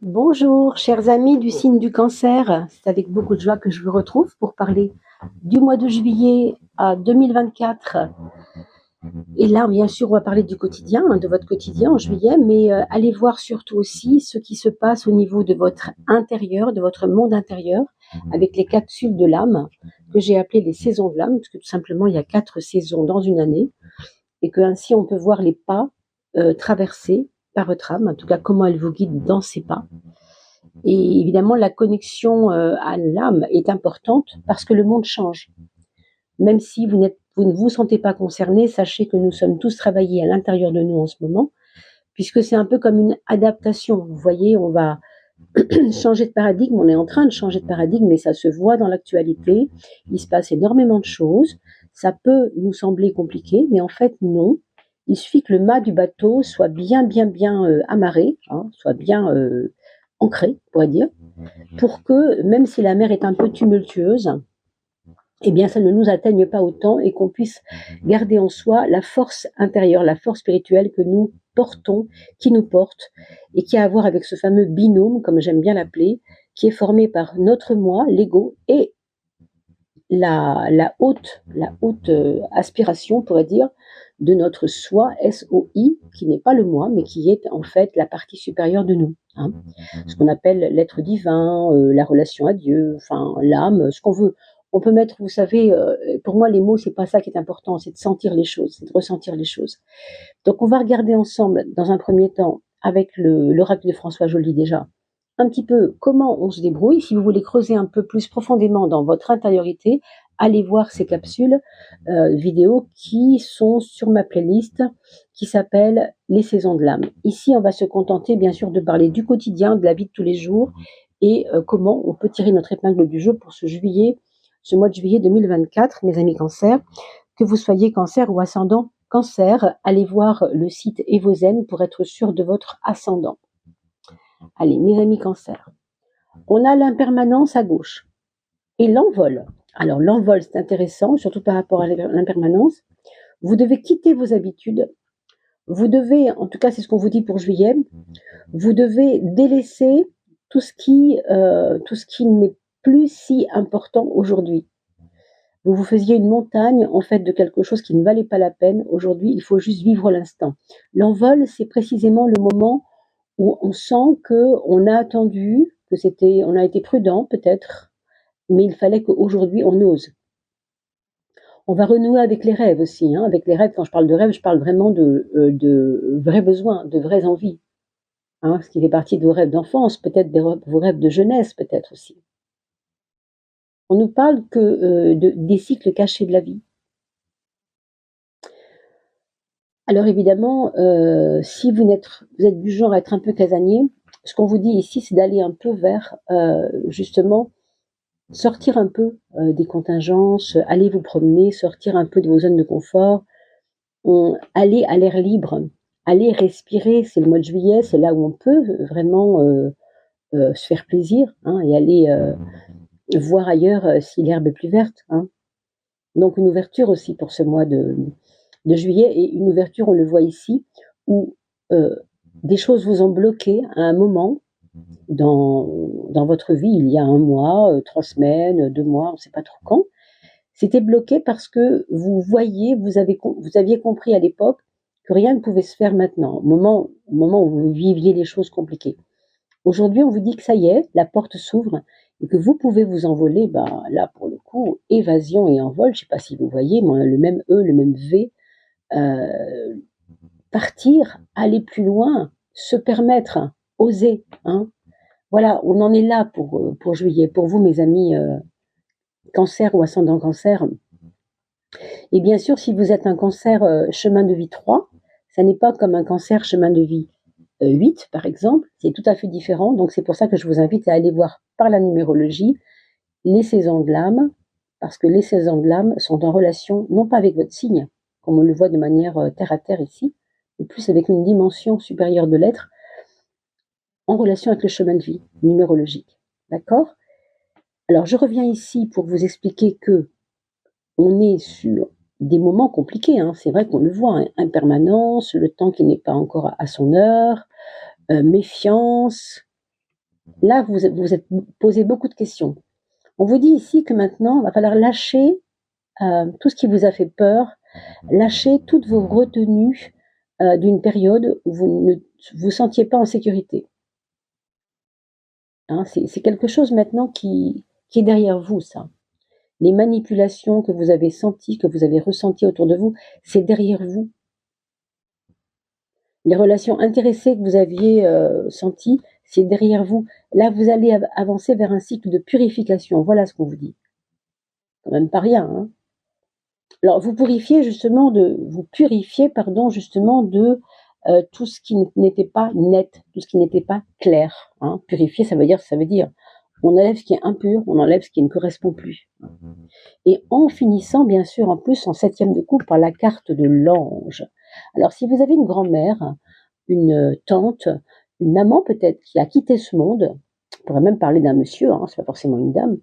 Bonjour, chers amis du signe du cancer. C'est avec beaucoup de joie que je vous retrouve pour parler du mois de juillet à 2024. Et là, bien sûr, on va parler du quotidien, de votre quotidien en juillet, mais allez voir surtout aussi ce qui se passe au niveau de votre intérieur, de votre monde intérieur, avec les capsules de l'âme, que j'ai appelées les saisons de l'âme, parce que tout simplement, il y a 4 saisons dans une année, et que ainsi on peut voir les pas traversés par votre âme, en tout cas comment elle vous guide dans ces pas. Et évidemment, la connexion à l'âme est importante parce que le monde change. Même si vous ne vous sentez pas concerné, sachez que nous sommes tous travaillés à l'intérieur de nous en ce moment, puisque c'est un peu comme une adaptation. Vous voyez, on va changer de paradigme, on est en train de changer de paradigme, mais ça se voit dans l'actualité. Il se passe énormément de choses. Ça peut nous sembler compliqué, mais en fait, non. Il suffit que le mât du bateau soit bien amarré, soit bien ancré, on pourrait dire, pour que, même si la mer est un peu tumultueuse, eh bien, ça ne nous atteigne pas autant et qu'on puisse garder en soi la force intérieure, la force spirituelle que nous portons, qui nous porte et qui a à voir avec ce fameux binôme, comme j'aime bien l'appeler, qui est formé par notre moi, l'ego, et la haute aspiration, on pourrait dire, de notre soi, S-O-I, qui n'est pas le moi, mais qui est en fait la partie supérieure de nous. Ce qu'on appelle l'être divin, la relation à Dieu, enfin l'âme, ce qu'on veut. On peut mettre, vous savez, pour moi les mots, c'est pas ça qui est important, c'est de sentir les choses, c'est de ressentir les choses. Donc on va regarder ensemble, dans un premier temps, avec l'oracle de François Joly déjà, un petit peu comment on se débrouille. Si vous voulez creuser un peu plus profondément dans votre intériorité, allez voir ces capsules vidéo qui sont sur ma playlist qui s'appelle Les saisons de l'âme. Ici, on va se contenter bien sûr de parler du quotidien, de la vie de tous les jours et comment on peut tirer notre épingle du jeu pour ce mois de juillet 2024, mes amis cancer. Que vous soyez cancer ou ascendant cancer, allez voir le site Evozen pour être sûr de votre ascendant. Allez, mes amis cancer, on a l'impermanence à gauche et l'envol. Alors l'envol, c'est intéressant, surtout par rapport à l'impermanence. Vous devez quitter vos habitudes. Vous devez, en tout cas c'est ce qu'on vous dit pour juillet, vous devez délaisser tout ce qui n'est plus si important aujourd'hui. Vous faisiez une montagne en fait de quelque chose qui ne valait pas la peine. Aujourd'hui, il faut juste vivre l'instant. L'envol, c'est précisément le moment où on sent que on a attendu, on a été prudent peut-être, mais il fallait qu'aujourd'hui on ose. On va renouer avec les rêves aussi. Avec les rêves, quand je parle de rêves, je parle vraiment de vrais besoins, de vraies envies. Ce qui fait partie de vos rêves d'enfance, peut-être vos rêves de jeunesse, peut-être aussi. On nous parle que des cycles cachés de la vie. Alors évidemment, si vous êtes du genre à être un peu casanier, ce qu'on vous dit ici, c'est d'aller un peu vers, justement, sortir un peu des contingences, aller vous promener, sortir un peu de vos zones de confort, aller à l'air libre, aller respirer. C'est le mois de juillet, c'est là où on peut vraiment se faire plaisir et aller voir ailleurs si l'herbe est plus verte. Donc une ouverture aussi pour ce mois de juillet, et une ouverture, on le voit ici, où des choses vous ont bloqué à un moment dans votre vie, il y a 1 mois, 3 semaines, 2 mois, on ne sait pas trop quand. C'était bloqué parce que vous aviez compris à l'époque que rien ne pouvait se faire maintenant, au moment où vous viviez les choses compliquées. Aujourd'hui, on vous dit que ça y est, la porte s'ouvre et que vous pouvez vous envoler. Là, pour le coup, évasion et envol, je ne sais pas si vous voyez, mais on a le même E, le même V. Partir, aller plus loin, se permettre, oser. Voilà, on en est là pour juillet. Pour vous, mes amis cancer ou ascendant cancer. Et bien sûr, si vous êtes un cancer chemin de vie 3, ça n'est pas comme un cancer chemin de vie 8, par exemple. C'est tout à fait différent. Donc, c'est pour ça que je vous invite à aller voir par la numérologie les saisons de l'âme, parce que les saisons de l'âme sont en relation, non pas avec votre signe, comme on le voit de manière terre à terre ici, mais plus avec une dimension supérieure de l'être, en relation avec le chemin de vie numérologique. D'accord? Alors, je reviens ici pour vous expliquer que on est sur des moments compliqués. C'est vrai qu'on le voit, impermanence, le temps qui n'est pas encore à son heure, méfiance, Là, vous vous êtes posé beaucoup de questions. On vous dit ici que maintenant, il va falloir lâcher tout ce qui vous a fait peur, lâcher toutes vos retenues d'une période où vous ne vous sentiez pas en sécurité. Hein, c'est quelque chose maintenant qui est derrière vous, ça. Les manipulations que vous avez senties, que vous avez ressenties autour de vous, c'est derrière vous. Les relations intéressées que vous aviez senties, c'est derrière vous. Là, vous allez avancer vers un cycle de purification. Voilà ce qu'on vous dit. Quand même pas rien, hein. Alors, vous purifiez, pardon, justement, de tout ce qui n'était pas net, tout ce qui n'était pas clair. Hein. Purifier, ça veut dire, on enlève ce qui est impur, on enlève ce qui ne correspond plus. Et en finissant, bien sûr, en plus, en 7e de coupe, par la carte de l'ange. Alors, si vous avez une grand-mère, une tante, une maman peut-être qui a quitté ce monde, on pourrait même parler d'un monsieur, hein, c'est pas forcément une dame,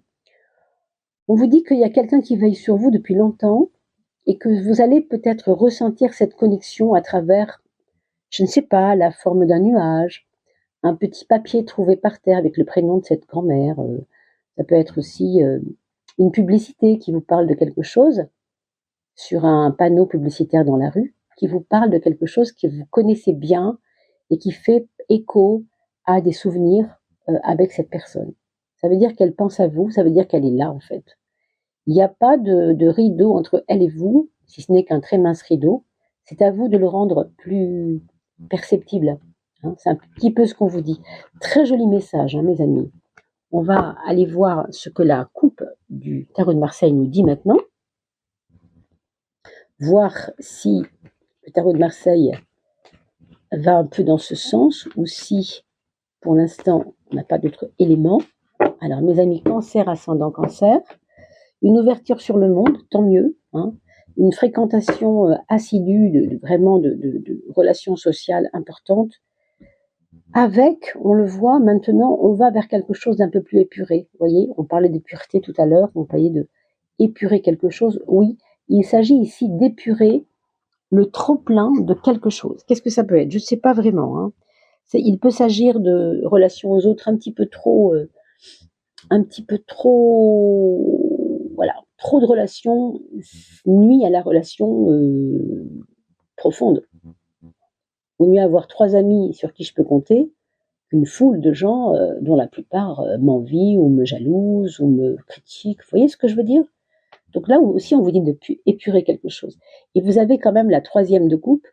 on vous dit qu'il y a quelqu'un qui veille sur vous depuis longtemps et que vous allez peut-être ressentir cette connexion à travers, je ne sais pas, la forme d'un nuage, un petit papier trouvé par terre avec le prénom de cette grand-mère. Ça peut être aussi une publicité qui vous parle de quelque chose sur un panneau publicitaire dans la rue, qui vous parle de quelque chose que vous connaissez bien et qui fait écho à des souvenirs avec cette personne. Ça veut dire qu'elle pense à vous, ça veut dire qu'elle est là en fait. Il n'y a pas de rideau entre elle et vous, si ce n'est qu'un très mince rideau. C'est à vous de le rendre plus perceptible. Hein. C'est un petit peu ce qu'on vous dit. Très joli message, hein, mes amis. On va aller voir ce que la coupe du tarot de Marseille nous dit maintenant. Voir si le tarot de Marseille va un peu dans ce sens ou si, pour l'instant, on n'a pas d'autres éléments. Alors, mes amis, Cancer, ascendant Cancer, une ouverture sur le monde, tant mieux, hein, une fréquentation assidue vraiment de relations sociales importantes. Avec, on le voit maintenant, on va vers quelque chose d'un peu plus épuré. Vous voyez, on parlait de pureté tout à l'heure, on parlait de épurer quelque chose. Oui, il s'agit ici d'épurer le trop-plein de quelque chose. Qu'est-ce que ça peut être? Je ne sais pas vraiment. Hein. Il peut s'agir de relations aux autres un petit peu trop, voilà, trop de relations nuit à la relation profonde. Il vaut mieux avoir 3 amis sur qui je peux compter qu'une foule de gens dont la plupart m'envient ou me jalousent ou me critiquent. Vous voyez ce que je veux dire? Donc là aussi, on vous dit de épurer quelque chose. Et vous avez quand même la 3e de coupe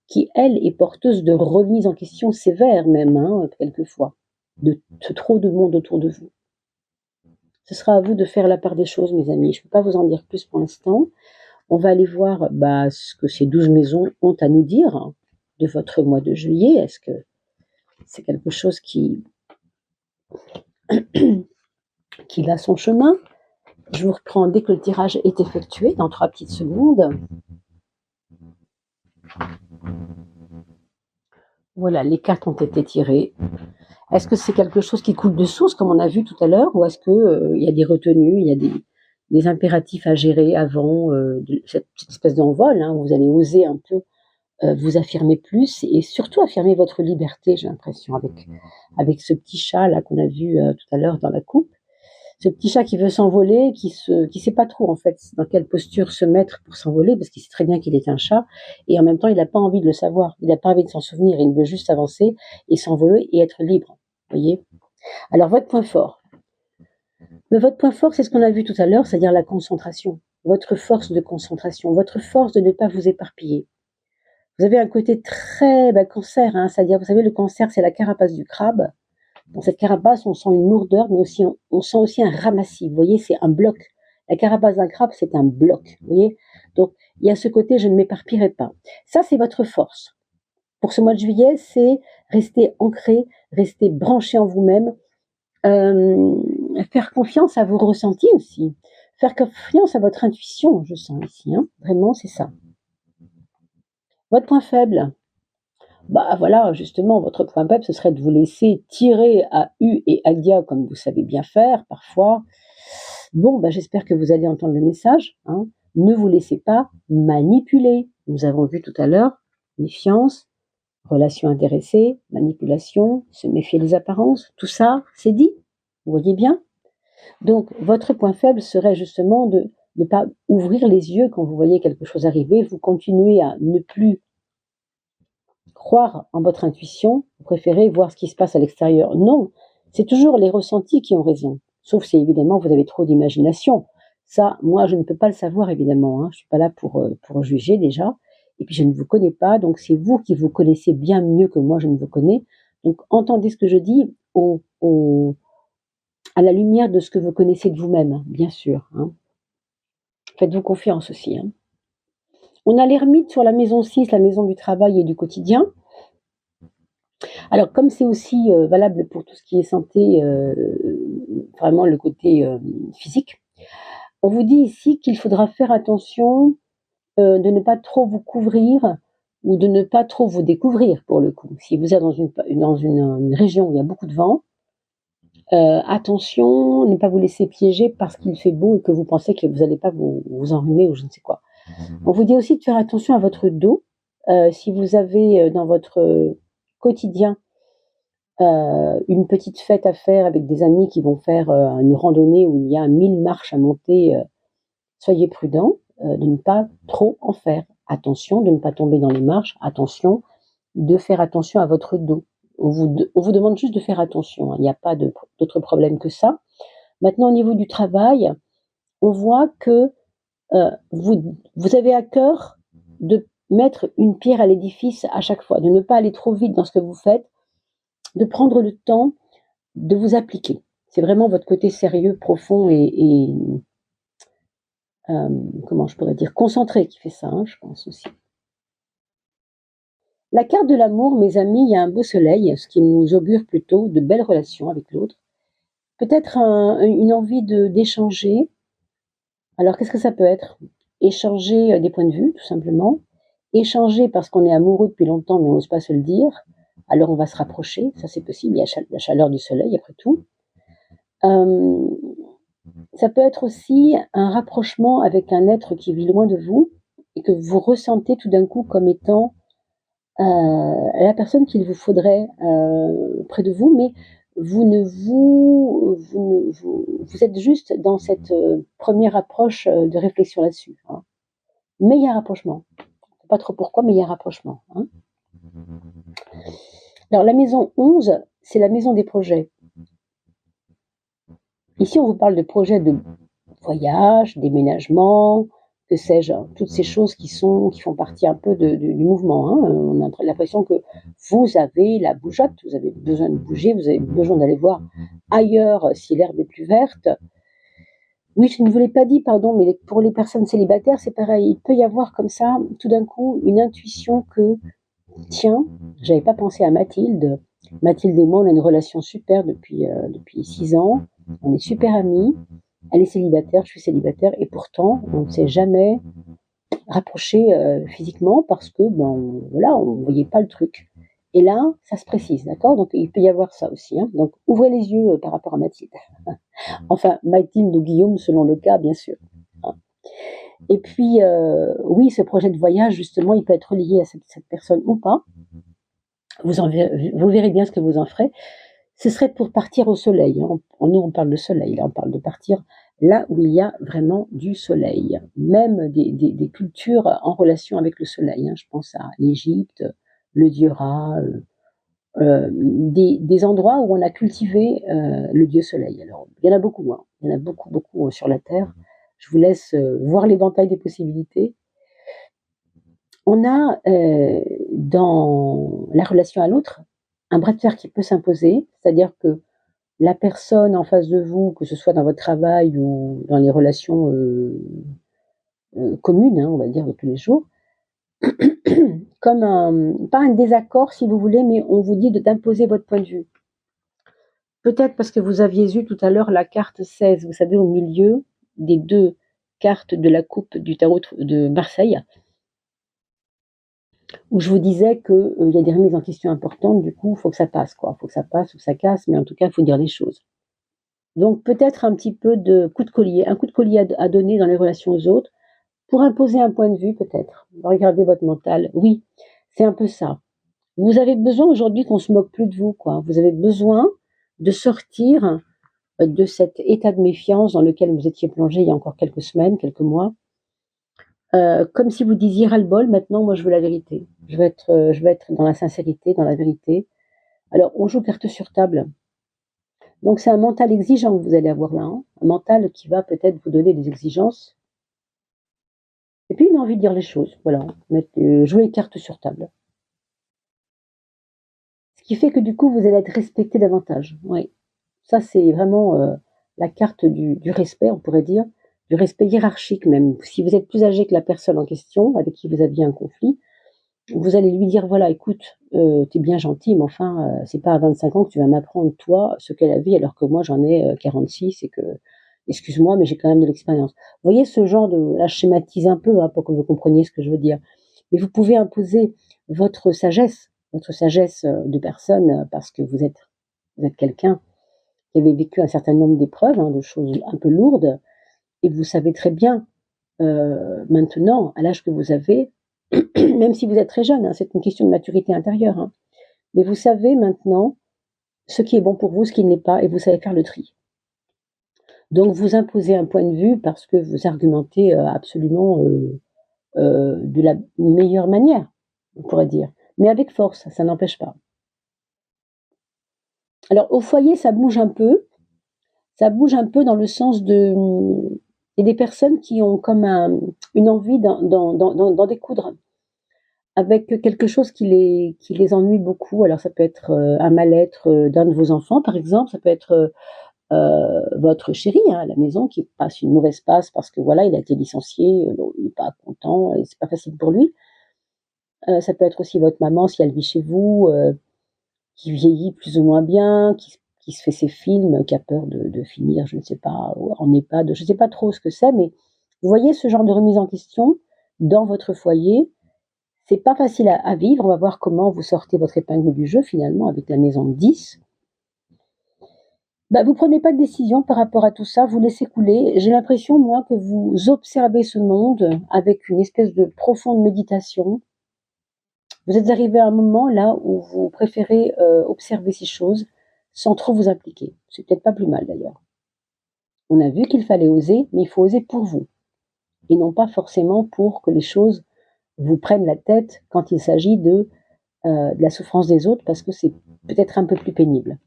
qui, elle, est porteuse de remise en question sévère même, hein, quelquefois, de trop de monde autour de vous. Ce sera à vous de faire la part des choses, mes amis. Je ne peux pas vous en dire plus pour l'instant. On va aller voir ce que ces 12 maisons ont à nous dire de votre mois de juillet. Est-ce que c'est quelque chose qui va son chemin? Je vous reprends dès que le tirage est effectué, dans 3 petites secondes. Voilà, les cartes ont été tirées. Est-ce que c'est quelque chose qui coule de source, comme on a vu tout à l'heure, ou est-ce qu'il y a des retenues, il y a des impératifs à gérer avant cette espèce d'envol, hein, où vous allez oser un peu vous affirmer plus et surtout affirmer votre liberté, j'ai l'impression, avec ce petit chat là qu'on a vu tout à l'heure dans la coupe. Ce petit chat qui veut s'envoler, qui sait pas trop en fait dans quelle posture se mettre pour s'envoler, parce qu'il sait très bien qu'il est un chat, et en même temps il n'a pas envie de le savoir, il n'a pas envie de s'en souvenir, il veut juste avancer et s'envoler et être libre. Voyez. Alors votre point fort. Mais votre point fort, c'est ce qu'on a vu tout à l'heure, c'est-à-dire la concentration, votre force de concentration, votre force de ne pas vous éparpiller. Vous avez un côté très cancer, hein, c'est-à-dire, vous savez, le cancer, c'est la carapace du crabe. Dans cette carapace, on sent une lourdeur, mais aussi on sent aussi un ramassis. Vous voyez, c'est un bloc. La carapace d'un crabe, c'est un bloc. Vous voyez. Donc, il y a ce côté, je ne m'éparpillerai pas. Ça, c'est votre force. Pour ce mois de juillet, c'est rester ancré, rester branché en vous-même, faire confiance à vos ressentis aussi, faire confiance à votre intuition, je sens ici. Hein. Vraiment, c'est ça. Votre point faible. Voilà, justement, votre point faible, ce serait de vous laisser tirer à U et à Dia, comme vous savez bien faire, parfois. Bon, j'espère que vous allez entendre le message. Hein. Ne vous laissez pas manipuler. Nous avons vu tout à l'heure, méfiance, Relations intéressées, manipulation, se méfier des apparences, tout ça, c'est dit. Vous voyez bien? Donc, votre point faible serait justement de ne pas ouvrir les yeux quand vous voyez quelque chose arriver. Vous continuez à ne plus croire en votre intuition. Vous préférez voir ce qui se passe à l'extérieur. Non, c'est toujours les ressentis qui ont raison. Sauf si, évidemment, vous avez trop d'imagination. Ça, moi, je ne peux pas le savoir, évidemment. Je ne suis pas là pour juger, déjà. Et puis, je ne vous connais pas. Donc, c'est vous qui vous connaissez bien mieux que moi, je ne vous connais. Donc, entendez ce que je dis à la lumière de ce que vous connaissez de vous-même, bien sûr. Faites-vous confiance aussi. On a l'ermite sur la maison 6, la maison du travail et du quotidien. Alors, comme c'est aussi valable pour tout ce qui est santé, vraiment le côté physique, on vous dit ici qu'il faudra faire attention de ne pas trop vous couvrir ou de ne pas trop vous découvrir pour le coup. Si vous êtes dans une région où il y a beaucoup de vent, attention, ne pas vous laisser piéger parce qu'il fait beau et que vous pensez que vous n'allez pas vous enrhumer ou je ne sais quoi. On vous dit aussi de faire attention à votre dos. Si vous avez dans votre quotidien une petite fête à faire avec des amis qui vont faire une randonnée où il y a 1000 marches à monter, soyez prudents de ne pas trop en faire. Attention de ne pas tomber dans les marches. Attention de faire attention à votre dos. On vous demande juste de faire attention. Il n'y a pas d'autre problème que ça. Maintenant, au niveau du travail, on voit que vous avez à cœur de mettre une pierre à l'édifice à chaque fois, de ne pas aller trop vite dans ce que vous faites, de prendre le temps de vous appliquer. C'est vraiment votre côté sérieux, profond et comment je pourrais dire, concentré qui fait ça, je pense aussi. La carte de l'amour, mes amis, il y a un beau soleil, ce qui nous augure plutôt de belles relations avec l'autre. Peut-être une envie d'échanger. Alors, qu'est-ce que ça peut être? Échanger des points de vue, tout simplement. Échanger parce qu'on est amoureux depuis longtemps, mais on n'ose pas se le dire. Alors, on va se rapprocher. Ça, c'est possible. Il y a la chaleur du soleil, après tout. Ça peut être aussi un rapprochement avec un être qui vit loin de vous et que vous ressentez tout d'un coup comme étant la personne qu'il vous faudrait près de vous, mais vous êtes juste dans cette première approche de réflexion là-dessus. Mais il y a un rapprochement. Je ne sais pas trop pourquoi, mais il y a un rapprochement. Alors la maison 11, c'est la maison des projets. Ici, on vous parle de projets de voyage, déménagement, que sais-je, toutes ces choses qui font partie un peu du mouvement. On a l'impression que vous avez la bougeotte, vous avez besoin de bouger, vous avez besoin d'aller voir ailleurs si l'herbe est plus verte. Oui, je ne vous l'ai pas dit, pardon, mais pour les personnes célibataires, c'est pareil. Il peut y avoir comme ça, tout d'un coup, une intuition que, tiens, j'avais pas pensé à Mathilde. Mathilde et moi, on a une relation super depuis 6 ans. On est super amis. Elle est célibataire, je suis célibataire, et pourtant, on ne s'est jamais rapproché physiquement parce que, voilà, on ne voyait pas le truc. Et là, ça se précise, d'accord? Donc, il peut y avoir ça aussi. Donc, ouvrez les yeux par rapport à Mathilde. Enfin, Mathilde ou Guillaume, selon le cas, bien sûr. Et puis, oui, ce projet de voyage, justement, il peut être lié à cette personne ou pas. Vous verrez bien ce que vous en ferez. Ce serait pour partir au soleil. Nous, on parle de soleil. Là, on parle de partir là où il y a vraiment du soleil. Même des cultures en relation avec le soleil. Je pense à l'Égypte, le dieu Ra, des endroits où on a cultivé le dieu soleil. Alors, il y en a beaucoup. Il y en a beaucoup, beaucoup sur la Terre. Je vous laisse voir l'éventail des possibilités. On a dans la relation à l'autre un bras de fer qui peut s'imposer, c'est-à-dire que la personne en face de vous, que ce soit dans votre travail ou dans les relations communes, on va dire, de tous les jours, comme pas un désaccord si vous voulez, mais on vous dit d'imposer votre point de vue. Peut-être parce que vous aviez eu tout à l'heure la carte 16, vous savez, au milieu des 2 cartes de la coupe du tarot de Marseille, où je vous disais qu'il y a des remises en question importantes, du coup, il faut que ça passe, quoi. Il faut que ça passe ou que ça casse, mais en tout cas, il faut dire les choses. Donc, peut-être un petit peu de coup de collier, un coup de collier à donner dans les relations aux autres, pour imposer un point de vue, peut-être. Regardez votre mental. Oui, c'est un peu ça. Vous avez besoin aujourd'hui qu'on se moque plus de vous, quoi. Vous avez besoin de sortir de cet état de méfiance dans lequel vous étiez plongé il y a encore quelques semaines, quelques mois. Comme si vous disiez ras-le-bol, maintenant, moi, je veux la vérité. Je veux être dans la sincérité, dans la vérité. Alors, on joue carte sur table. Donc, c'est un mental exigeant que vous allez avoir là, hein. Un mental qui va peut-être vous donner des exigences. Et puis, une envie de dire les choses. Voilà. Jouer les cartes sur table. Ce qui fait que du coup, vous allez être respecté davantage. Oui. Ça, c'est vraiment la carte du respect, on pourrait dire, du respect hiérarchique même. Si vous êtes plus âgé que la personne en question, avec qui vous aviez un conflit, vous allez lui dire, voilà, écoute, t'es bien gentil, mais enfin, c'est pas à 25 ans que tu vas m'apprendre, toi, ce qu'est la vie, alors que moi, j'en ai 46 et que, excuse-moi, mais j'ai quand même de l'expérience. Vous voyez ce genre de... Là, je schématise un peu hein, pour que vous compreniez ce que je veux dire. Mais vous pouvez imposer votre sagesse de personne, parce que vous êtes quelqu'un qui avait vécu un certain nombre d'épreuves, hein, de choses un peu lourdes, et vous savez très bien, maintenant, à l'âge que vous avez, même si vous êtes très jeune, hein, c'est une question de maturité intérieure, hein, mais vous savez maintenant ce qui est bon pour vous, ce qui ne l'est pas, et vous savez faire le tri. Donc vous imposez un point de vue parce que vous argumentez absolument de la meilleure manière, on pourrait dire, mais avec force, ça n'empêche pas. Alors au foyer, ça bouge un peu dans le sens de... Il y a des personnes qui ont comme une envie d'en découdre avec quelque chose qui les ennuie beaucoup. Alors ça peut être un mal-être d'un de vos enfants, par exemple, ça peut être votre chéri hein, à la maison qui passe une mauvaise passe parce que voilà, il a été licencié, il n'est pas content et c'est pas facile pour lui. Ça peut être aussi votre maman si elle vit chez vous, qui vieillit plus ou moins bien, qui se fait ses films, qui a peur de finir, je ne sais pas, en EHPAD, je ne sais pas trop ce que c'est, mais vous voyez ce genre de remise en question dans votre foyer, c'est pas facile à vivre. On va voir comment vous sortez votre épingle du jeu finalement avec la maison 10. Vous prenez pas de décision par rapport à tout ça, vous laissez couler. J'ai l'impression, moi, que vous observez ce monde avec une espèce de profonde méditation. Vous êtes arrivé à un moment là où vous préférez observer ces choses sans trop vous impliquer. C'est peut-être pas plus mal d'ailleurs. On a vu qu'il fallait oser, mais il faut oser pour vous. Et non pas forcément pour que les choses vous prennent la tête quand il s'agit de la souffrance des autres, parce que c'est peut-être un peu plus pénible.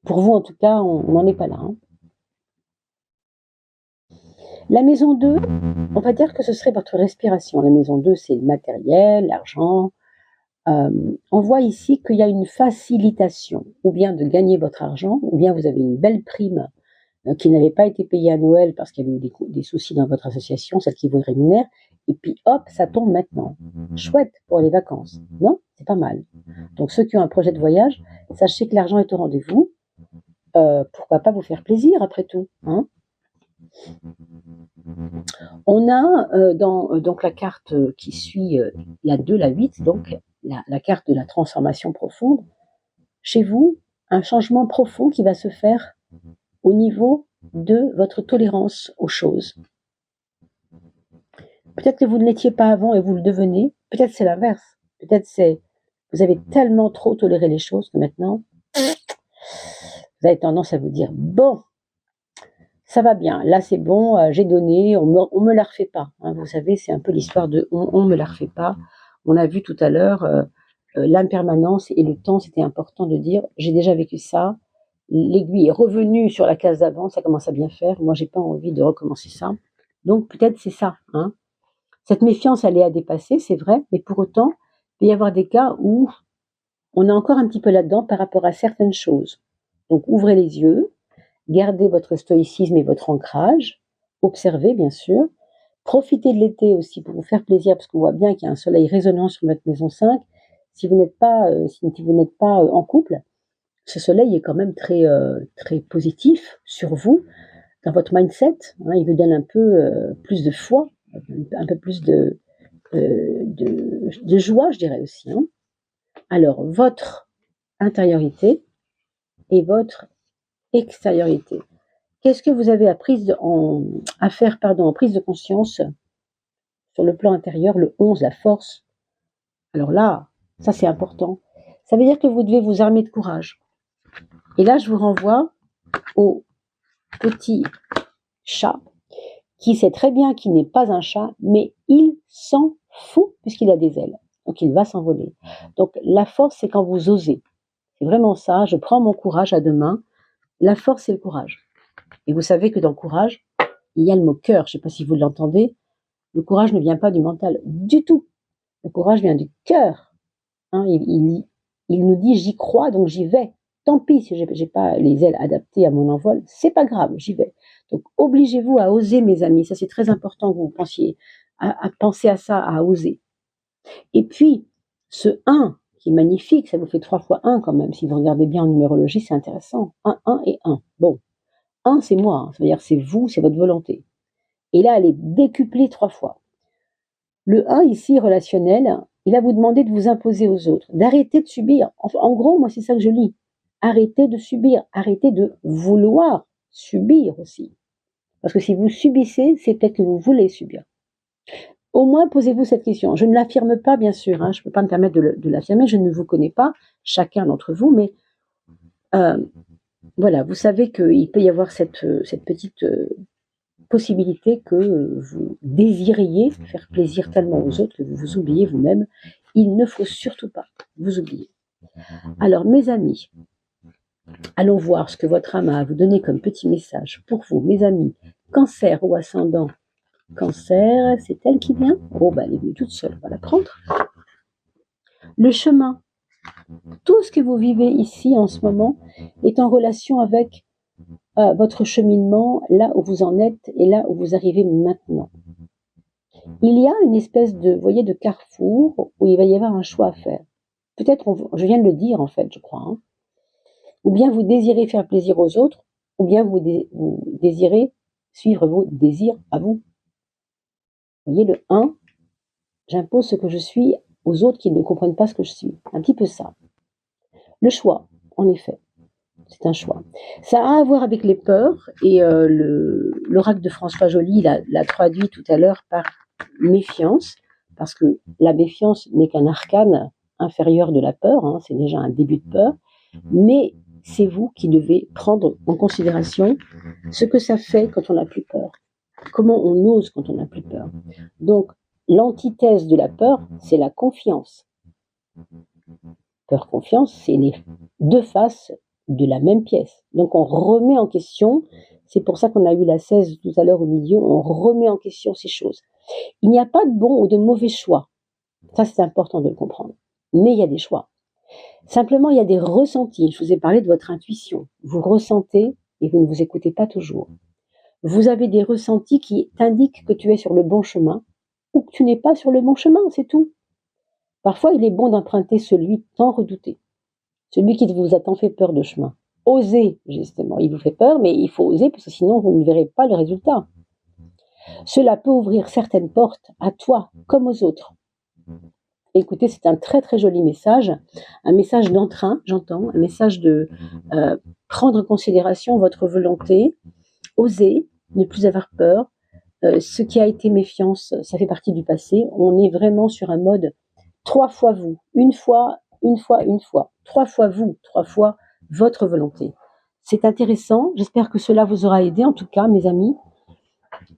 Pour vous, en tout cas, on n'en est pas là. Hein. La maison 2, on va dire que ce serait votre respiration. La maison 2, c'est le matériel, l'argent. On voit ici qu'il y a une facilitation, ou bien de gagner votre argent, ou bien vous avez une belle prime qui n'avait pas été payée à Noël parce qu'il y avait eu des soucis dans votre association, celle qui vous rémunère, et puis hop, ça tombe maintenant. Chouette pour les vacances, non? C'est pas mal. Donc ceux qui ont un projet de voyage, sachez que l'argent est au rendez-vous. Pourquoi pas vous faire plaisir après tout, hein? On a donc la carte qui suit la 2, la 8, donc la carte de la transformation profonde. Chez vous, un changement profond qui va se faire au niveau de votre tolérance aux choses. Peut-être que vous ne l'étiez pas avant et vous le devenez. Peut-être c'est l'inverse. Peut-être c'est vous avez tellement trop toléré les choses que maintenant, vous avez tendance à vous dire bon, ça va bien, là c'est bon, j'ai donné, on me la refait pas. Hein, vous savez, c'est un peu l'histoire de on me la refait pas. On a vu tout à l'heure l'impermanence et le temps, c'était important de dire j'ai déjà vécu ça. L'aiguille est revenue sur la case d'avant, ça commence à bien faire. Moi, j'ai pas envie de recommencer ça. Donc peut-être c'est ça. Hein. Cette méfiance, elle est à dépasser, c'est vrai, mais pour autant, il peut y avoir des cas où on est encore un petit peu là-dedans par rapport à certaines choses. Donc ouvrez les yeux, gardez votre stoïcisme et votre ancrage, observez bien sûr, profitez de l'été aussi pour vous faire plaisir, parce qu'on voit bien qu'il y a un soleil résonnant sur votre maison 5. Si vous n'êtes pas, en couple, ce soleil est quand même très positif sur vous, dans votre mindset. Hein, il vous donne un peu plus de foi, un peu plus de joie, je dirais aussi. Hein. Alors, votre intériorité et votre extériorité. Qu'est-ce que vous avez à faire en prise de conscience sur le plan intérieur, le 11, la force. Alors là, Ça, c'est important. Ça veut dire que vous devez vous armer de courage. Et là, je vous renvoie au petit chat qui sait très bien qu'il n'est pas un chat, mais il s'en fout puisqu'il a des ailes. Donc, il va s'envoler. Donc, la force, c'est quand vous osez. C'est vraiment ça. Je prends mon courage à deux mains. La force, c'est le courage. Et vous savez que dans le courage, il y a le mot cœur. Je ne sais pas si vous l'entendez. Le courage ne vient pas du mental du tout. Le courage vient du cœur. Hein, il nous dit j'y crois, donc j'y vais. Tant pis si j'ai pas les ailes adaptées à mon envol, c'est pas grave, j'y vais. Donc obligez-vous à oser, mes amis. Ça, c'est très important que vous pensiez à penser à ça, à oser. Et puis, ce 1 qui est magnifique, ça vous fait 3 fois 1 quand même. Si vous regardez bien en numérologie, c'est intéressant. 1, 1 et 1. Bon, 1, c'est moi, hein. Ça veut dire c'est vous, c'est votre volonté. Et là, elle est décuplée 3 fois. Le 1 ici, relationnel, il va vous demander de vous imposer aux autres, d'arrêter de subir. En gros, moi, c'est ça que je lis. Arrêtez de subir, arrêtez de vouloir subir aussi. Parce que si vous subissez, c'est peut-être que vous voulez subir. Au moins, posez-vous cette question. Je ne l'affirme pas, bien sûr, hein, je ne peux pas me permettre de l'affirmer, je ne vous connais pas, chacun d'entre vous, mais voilà, vous savez qu'il peut y avoir cette petite possibilité que vous désiriez faire plaisir tellement aux autres que vous vous oubliez vous-même. Il ne faut surtout pas vous oublier. Alors, mes amis, allons voir ce que votre âme a à vous donner comme petit message pour vous, mes amis. Cancer ou ascendant Cancer, c'est elle qui vient? Oh, bah, elle est venue toute seule, on va la prendre. Le chemin. Tout ce que vous vivez ici en ce moment est en relation avec votre cheminement, là où vous en êtes et là où vous arrivez maintenant. Il y a une espèce de, vous voyez, de carrefour où il va y avoir un choix à faire. Peut-être, je viens de le dire en fait, je crois. Hein. Ou bien vous désirez faire plaisir aux autres, ou bien vous désirez suivre vos désirs à vous. Vous voyez, le 1, j'impose ce que je suis aux autres qui ne comprennent pas ce que je suis. Un petit peu ça. Le choix, en effet. C'est un choix. Ça a à voir avec les peurs, et l'oracle de François Joly l'a traduit tout à l'heure par méfiance, parce que la méfiance n'est qu'un arcane inférieur de la peur, hein, c'est déjà un début de peur, mais c'est vous qui devez prendre en considération ce que ça fait quand on n'a plus peur, comment on ose quand on n'a plus peur. Donc, l'antithèse de la peur, c'est la confiance. Peur-confiance, c'est les deux faces de la même pièce. Donc, on remet en question, c'est pour ça qu'on a eu la 16 tout à l'heure au milieu, on remet en question ces choses. Il n'y a pas de bon ou de mauvais choix. Ça, c'est important de le comprendre. Mais il y a des choix. Simplement, il y a des ressentis. Je vous ai parlé de votre intuition. Vous ressentez et vous ne vous écoutez pas toujours. Vous avez des ressentis qui t'indiquent que tu es sur le bon chemin ou que tu n'es pas sur le bon chemin, c'est tout. Parfois, il est bon d'emprunter celui tant redouté, celui qui vous a tant fait peur de chemin. Osez, justement. Il vous fait peur, mais il faut oser parce que sinon, vous ne verrez pas le résultat. Cela peut ouvrir certaines portes à toi comme aux autres. Écoutez, c'est un très très joli message, un message d'entrain, j'entends, un message de prendre en considération votre volonté, oser, ne plus avoir peur. Ce qui a été méfiance, ça fait partie du passé. On est vraiment sur un mode 3 fois vous, une fois, 3 fois vous, 3 fois votre volonté. C'est intéressant, j'espère que cela vous aura aidé, en tout cas, mes amis,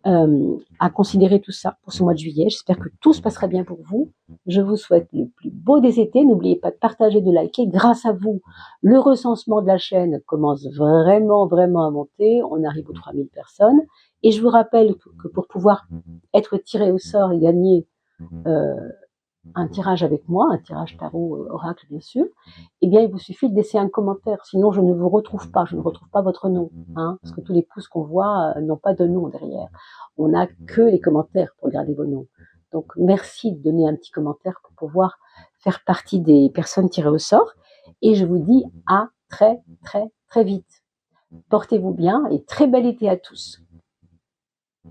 à considérer tout ça pour ce mois de juillet. J'espère que tout se passera bien pour vous. Je vous souhaite le plus beau des étés. N'oubliez pas de partager, de liker. Grâce à vous, le recensement de la chaîne commence vraiment à monter. On arrive aux 3000 personnes. Et je vous rappelle que pour pouvoir être tiré au sort et gagner un tirage avec moi, un tirage tarot oracle bien sûr, eh bien il vous suffit de laisser un commentaire, sinon je ne vous retrouve pas, je ne retrouve pas votre nom, hein, parce que tous les pouces qu'on voit n'ont pas de nom derrière. On n'a que les commentaires pour regarder vos noms. Donc merci de donner un petit commentaire pour pouvoir faire partie des personnes tirées au sort. Et je vous dis à très vite. Portez-vous bien et très bel été à tous.